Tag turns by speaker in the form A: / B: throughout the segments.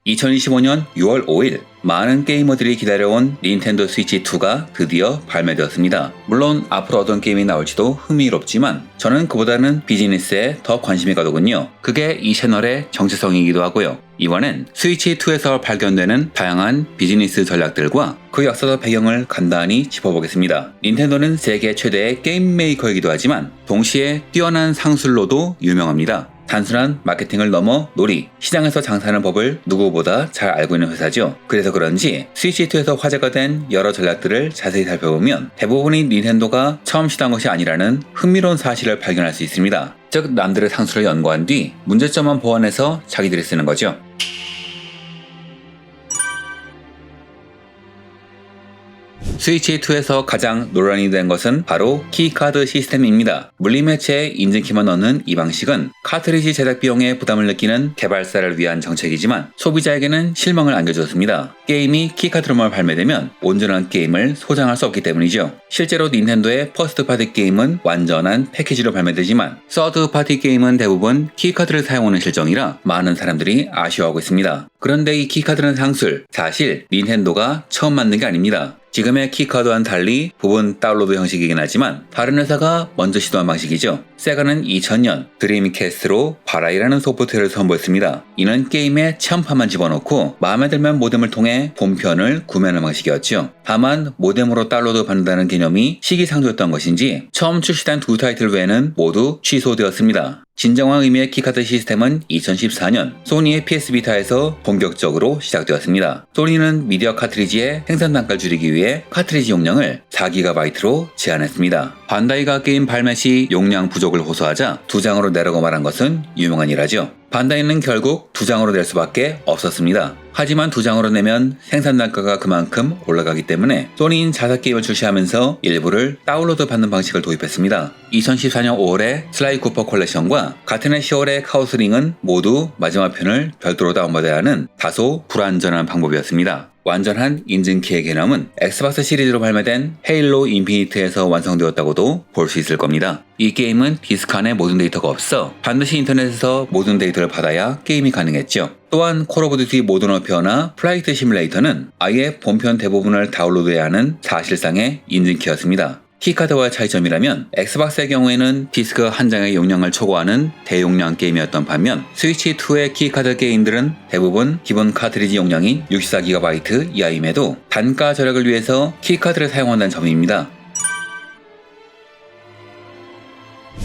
A: 2025년 6월 5일 많은 게이머들이 기다려온 닌텐도 스위치2가 드디어 발매되었습니다. 물론 앞으로 어떤 게임이 나올지도 흥미롭지만 저는 그보다는 비즈니스에 더 관심이 가더군요. 그게 이 채널의 정체성이기도 하고요. 이번엔 스위치2에서 발견되는 다양한 비즈니스 전략들과 그 역사적 배경을 간단히 짚어보겠습니다. 닌텐도는 세계 최대의 게임 메이커이기도 하지만 동시에 뛰어난 상술로도 유명합니다. 단순한 마케팅을 넘어 놀이, 시장에서 장사하는 법을 누구보다 잘 알고 있는 회사죠. 그래서 그런지 스위치2에서 화제가 된 여러 전략들을 자세히 살펴보면 대부분이 닌텐도가 처음 시도한 것이 아니라는 흥미로운 사실을 발견할 수 있습니다. 즉 남들의 상술을 연구한 뒤 문제점만 보완해서 자기들이 쓰는 거죠. 스위치2에서 가장 논란이 된 것은 바로 키카드 시스템입니다. 물리매체에 인증키만 넣는 이 방식은 카트리지 제작 비용에 부담을 느끼는 개발사를 위한 정책이지만 소비자에게는 실망을 안겨줬습니다. 게임이 키카드로만 발매되면 온전한 게임을 소장할 수 없기 때문이죠. 실제로 닌텐도의 퍼스트 파티 게임은 완전한 패키지로 발매되지만 서드 파티 게임은 대부분 키카드를 사용하는 실정이라 많은 사람들이 아쉬워하고 있습니다. 그런데 이 키카드는 상술, 사실 닌텐도가 처음 만든 게 아닙니다. 지금의 키카드와는 달리 부분 다운로드 형식이긴 하지만 다른 회사가 먼저 시도한 방식이죠. 세가는 2000년 드림캐스트로 바라이라는 소프트웨어를 선보였습니다. 이는 게임에 체험판만 집어넣고 마음에 들면 모뎀을 통해 본편을 구매하는 방식이었죠. 다만 모뎀으로 다운로드 받는다는 개념이 시기상조였던 것인지 처음 출시된 두 타이틀 외에는 모두 취소되었습니다. 진정한 의미의 키카드 시스템은 2014년 소니의 PS 비타에서 본격적으로 시작되었습니다. 소니는 미디어 카트리지의 생산 단가를 줄이기 위해 카트리지 용량을 4GB로 제한했습니다. 반다이가 게임 발매 시 용량 부족을 호소하자 2장으로 내라고 말한 것은 유명한 일화죠. 반다이는 결국 2장으로 낼 수밖에 없었습니다. 하지만 2장으로 내면 생산 단가가 그만큼 올라가기 때문에 소니는 자사 게임을 출시하면서 일부를 다운로드 받는 방식을 도입했습니다. 2014년 5월에 슬라이 쿠퍼 컬렉션과 같은 해 10월의 카오스링은 모두 마지막 편을 별도로 다운받아야 하는 다소 불완전한 방법이었습니다. 완전한 인증키의 개념은 엑스박스 시리즈로 발매된 헤일로 인피니트에서 완성되었다고도 볼 수 있을 겁니다. 이 게임은 디스크 안에 모든 데이터가 없어 반드시 인터넷에서 모든 데이터를 받아야 게임이 가능했죠. 또한 콜 오브 듀티 모던 워페어나 플라이트 시뮬레이터는 아예 본편 대부분을 다운로드해야 하는 사실상의 인증키였습니다. 키카드와의 차이점이라면 엑스박스의 경우에는 디스크 한 장의 용량을 초과하는 대용량 게임이었던 반면 스위치2의 키카드 게임들은 대부분 기본 카트리지 용량인 64GB 이하임에도 단가 절약을 위해서 키카드를 사용한다는 점입니다.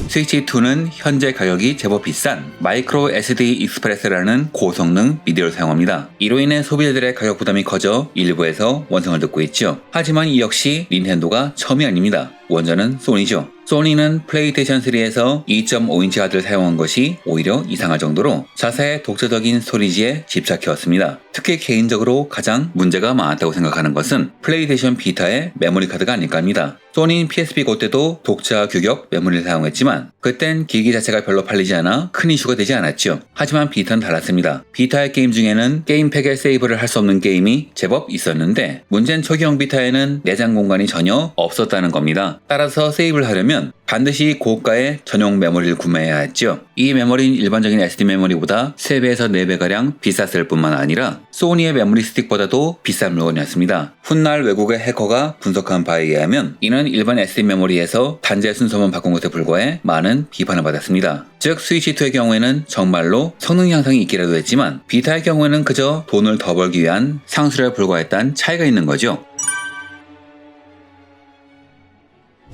A: 스위치2는 현재 가격이 제법 비싼 마이크로 SD 익스프레스라는 고성능 미디어를 사용합니다. 이로 인해 소비자들의 가격 부담이 커져 일부에서 원성을 듣고 있죠. 하지만 이 역시 닌텐도가 처음이 아닙니다. 원전은 소니죠. 소니는 플레이스테이션 3에서 2.5인치 하드를 사용한 것이 오히려 이상할 정도로 자사의 독자적인 스토리지에 집착해왔습니다. 특히 개인적으로 가장 문제가 많았다고 생각하는 것은 플레이스테이션 비타의 메모리 카드가 아닐까 합니다. 소니는 PSP 고 때도 독자 규격 메모리를 사용했지만 그땐 기기 자체가 별로 팔리지 않아 큰 이슈가 되지 않았죠. 하지만 비타는 달랐습니다. 비타의 게임 중에는 게임팩에 세이브를 할 수 없는 게임이 제법 있었는데 문제는 초기형 비타에는 내장 공간이 전혀 없었다는 겁니다. 따라서 세이브를 하려면 반드시 고가의 전용 메모리를 구매해야 했죠. 이 메모리는 일반적인 SD 메모리보다 3배에서 4배가량 비쌌을 뿐만 아니라 소니의 메모리 스틱보다도 비싼 물건이었습니다. 훗날 외국의 해커가 분석한 바에 의하면 이는 일반 SD 메모리에서 단자 순서만 바꾼 것에 불과해 많은 비판을 받았습니다. 즉 스위치2의 경우에는 정말로 성능 향상이 있기라도 했지만 비타의 경우에는 그저 돈을 더 벌기 위한 상술에 불과했다는 차이가 있는 거죠.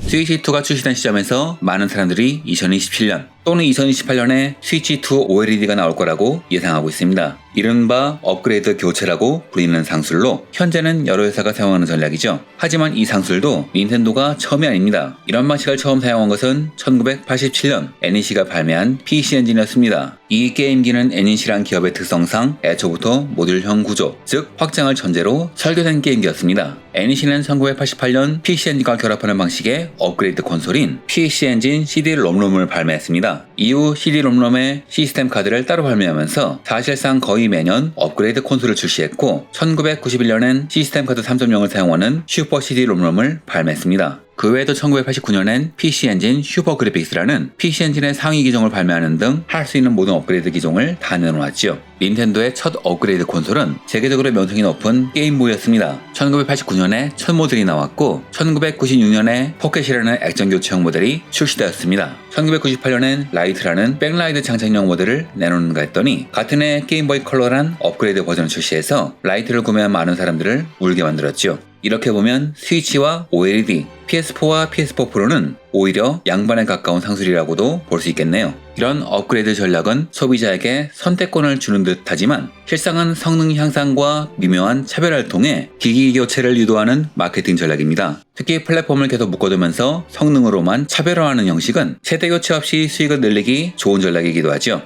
A: 스위치2가 출시된 시점에서 많은 사람들이 2027년 또는 2028년에 스위치2 OLED가 나올 거라고 예상하고 있습니다. 이른바 업그레이드 교체라고 불리는 상술로 현재는 여러 회사가 사용하는 전략이죠. 하지만 이 상술도 닌텐도가 처음이 아닙니다. 이런 방식을 처음 사용한 것은 1987년 NEC가 발매한 PC 엔진이었습니다. 이 게임기는 NEC란 기업의 특성상 애초부터 모듈형 구조, 즉 확장을 전제로 설계된 게임기였습니다. NEC는 1988년 PC 엔진과 결합하는 방식의 업그레이드 콘솔인 PC 엔진 CD 롬롬을 발매했습니다. 이후 CD-롬의 시스템 카드를 따로 발매하면서 사실상 거의 매년 업그레이드 콘솔을 출시했고 1991년엔 시스템 카드 3.0을 사용하는 슈퍼 CD-롬을 발매했습니다. 그 외에도 1989년엔 PC 엔진 슈퍼 그래픽스라는 PC 엔진의 상위 기종을 발매하는 등 할 수 있는 모든 업그레이드 기종을 다 내놓았죠. 닌텐도의 첫 업그레이드 콘솔은 세계적으로 명성이 높은 게임보이였습니다. 1989년에 첫 모델이 나왔고 1996년에 포켓이라는 액정 교체형 모델이 출시되었습니다. 1998년엔 라이트라는 백라이트 장착용 모델을 내놓는가 했더니 같은 해 게임보이 컬러란 업그레이드 버전을 출시해서 라이트를 구매한 많은 사람들을 울게 만들었죠. 이렇게 보면 스위치와 OLED, PS4와 PS4 프로는 오히려 양반에 가까운 상술이라고도 볼 수 있겠네요. 이런 업그레이드 전략은 소비자에게 선택권을 주는 듯 하지만 실상은 성능 향상과 미묘한 차별화를 통해 기기 교체를 유도하는 마케팅 전략입니다. 특히 플랫폼을 계속 묶어두면서 성능으로만 차별화하는 형식은 세대 교체 없이 수익을 늘리기 좋은 전략이기도 하죠.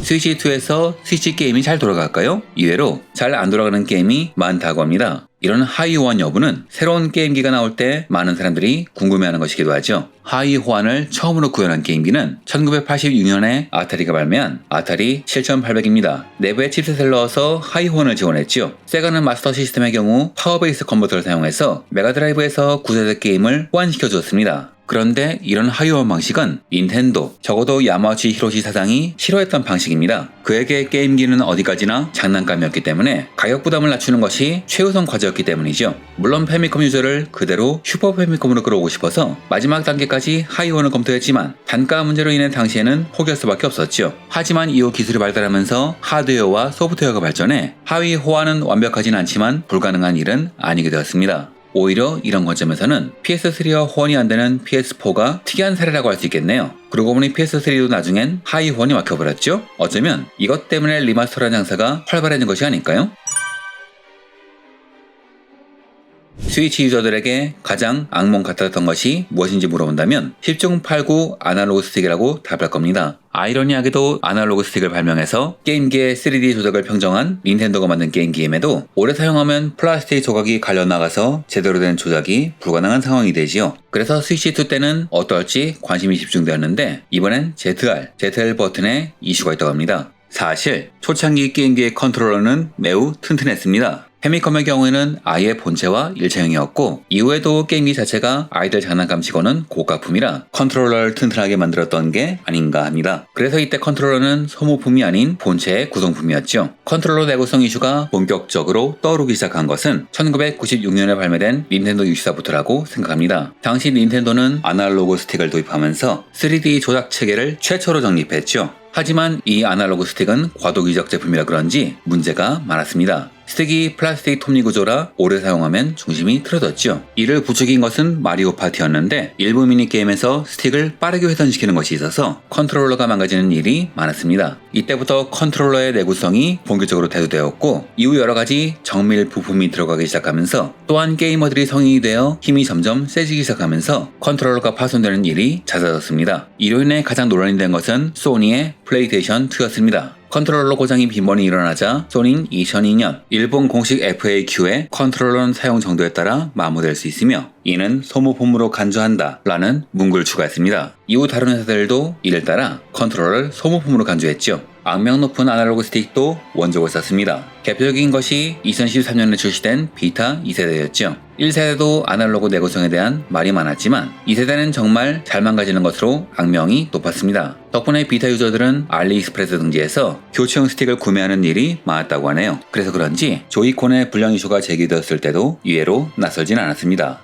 A: 스위치2에서 스위치 게임이 잘 돌아갈까요? 이외로 잘 안 돌아가는 게임이 많다고 합니다. 이런 하위 호환 여부는 새로운 게임기가 나올 때 많은 사람들이 궁금해하는 것이기도 하죠. 하위 호환을 처음으로 구현한 게임기는 1986년에 아타리가 발매한 아타리 7800입니다. 내부에 칩셋을 넣어서 하위 호환을 지원했죠. 세가는 마스터 시스템의 경우 파워베이스 컨버터를 사용해서 메가드라이브에서 9세대 게임을 호환시켜 주었습니다. 그런데 이런 하위호환 방식은 닌텐도, 적어도 야마우치 히로시 사장이 싫어했던 방식입니다. 그에게 게임기는 어디까지나 장난감이었기 때문에 가격 부담을 낮추는 것이 최우선 과제였기 때문이죠. 물론 패미컴 유저를 그대로 슈퍼 패미컴으로 끌어오고 싶어서 마지막 단계까지 하위호환을 검토했지만 단가 문제로 인해 당시에는 포기할 수밖에 없었죠. 하지만 이후 기술이 발달하면서 하드웨어와 소프트웨어가 발전해 하위 호환은 완벽하진 않지만 불가능한 일은 아니게 되었습니다. 오히려 이런 관점에서는 PS3와 호환이 안되는 PS4가 특이한 사례라고 할 수 있겠네요. 그러고 보니 PS3도 나중엔 하위 호환이 막혀버렸죠? 어쩌면 이것 때문에 리마스터라는 장사가 활발해진 것이 아닐까요? 스위치 유저들에게 가장 악몽 같았던 것이 무엇인지 물어본다면 10중 8구 아날로그 스틱이라고 답할 겁니다. 아이러니하게도 아날로그 스틱을 발명해서 게임기의 3D 조작을 평정한 닌텐도가 만든 게임기임에도 오래 사용하면 플라스틱 조각이 갈려나가서 제대로 된 조작이 불가능한 상황이 되지요. 그래서 스위치2 때는 어떨지 관심이 집중되었는데 이번엔 ZL 버튼에 이슈가 있다고 합니다. 사실 초창기 게임기의 컨트롤러는 매우 튼튼했습니다. 패미컴의 경우에는 아예 본체와 일체형이었고 이후에도 게임기 자체가 아이들 장난감치고는 고가품이라 컨트롤러를 튼튼하게 만들었던 게 아닌가 합니다. 그래서 이때 컨트롤러는 소모품이 아닌 본체의 구성품이었죠. 컨트롤러 내구성 이슈가 본격적으로 떠오르기 시작한 것은 1996년에 발매된 닌텐도 64부터라고 생각합니다. 당시 닌텐도는 아날로그 스틱을 도입하면서 3D 조작 체계를 최초로 정립했죠. 하지만 이 아날로그 스틱은 과도기적 제품이라 그런지 문제가 많았습니다. 스틱이 플라스틱 톱니 구조라 오래 사용하면 중심이 틀어졌죠. 이를 부추긴 것은 마리오 파티였는데 일부 미니게임에서 스틱을 빠르게 회전시키는 것이 있어서 컨트롤러가 망가지는 일이 많았습니다. 이때부터 컨트롤러의 내구성이 본격적으로 대두되었고 이후 여러가지 정밀 부품이 들어가기 시작하면서 또한 게이머들이 성인이 되어 힘이 점점 세지기 시작하면서 컨트롤러가 파손되는 일이 잦아졌습니다. 이로 인해 가장 논란이 된 것은 소니의 플레이스테이션 2였습니다. 컨트롤러 고장이 빈번히 일어나자 소니는 2002년 일본 공식 FAQ에 컨트롤러 사용 정도에 따라 마모될 수 있으며 이는 소모품으로 간주한다 라는 문구를 추가했습니다. 이후 다른 회사들도 이를 따라 컨트롤러를 소모품으로 간주했죠. 악명 높은 아날로그 스틱도 원적을 썼습니다. 대표적인 것이 2013년에 출시된 비타 2세대였죠. 1세대도 아날로그 내구성에 대한 말이 많았지만 2세대는 정말 잘 망가지는 것으로 악명이 높았습니다. 덕분에 비타 유저들은 알리익스프레스 등지에서 교체용 스틱을 구매하는 일이 많았다고 하네요. 그래서 그런지 조이콘의 불량 이슈가 제기되었을 때도 이해로 낯설진 않았습니다.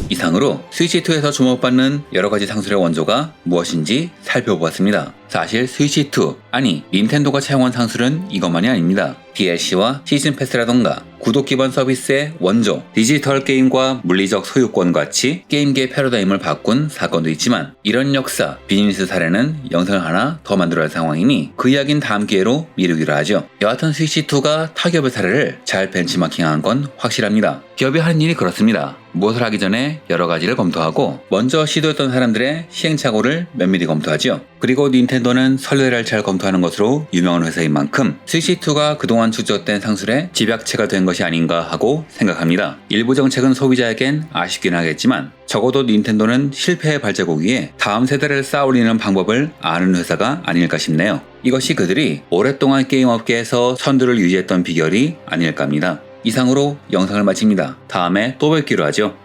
A: 이상으로 스위치2에서 주목받는 여러가지 상술의 원조가 무엇인지 살펴보았습니다. 사실 스위치2, 아니 닌텐도가 차용한 상술은 이것만이 아닙니다. DLC와 시즌 패스라던가 구독 기반 서비스의 원조, 디지털 게임과 물리적 소유권 같이 게임계의 패러다임을 바꾼 사건도 있지만 이런 역사, 비즈니스 사례는 영상을 하나 더 만들어야 할 상황이니 그 이야기는 다음 기회로 미루기로 하죠. 여하튼 스위치2가 타기업의 사례를 잘 벤치마킹한 건 확실합니다. 기업이 하는 일이 그렇습니다. 무엇을 하기 전에 여러 가지를 검토하고 먼저 시도했던 사람들의 시행착오를 면밀히 검토하죠. 그리고 닌텐도는 선례를 잘 검토하는 것으로 유명한 회사인 만큼 스위치2가 그동안 축적된 상술의 집약체가 된 것이 아닌가 하고 생각합니다. 일부 정책은 소비자에겐 아쉽긴 하겠지만 적어도 닌텐도는 실패의 발자국 위에 다음 세대를 쌓아올리는 방법을 아는 회사가 아닐까 싶네요. 이것이 그들이 오랫동안 게임 업계에서 선두를 유지했던 비결이 아닐까 합니다. 이상으로 영상을 마칩니다. 다음에 또 뵙기로 하죠.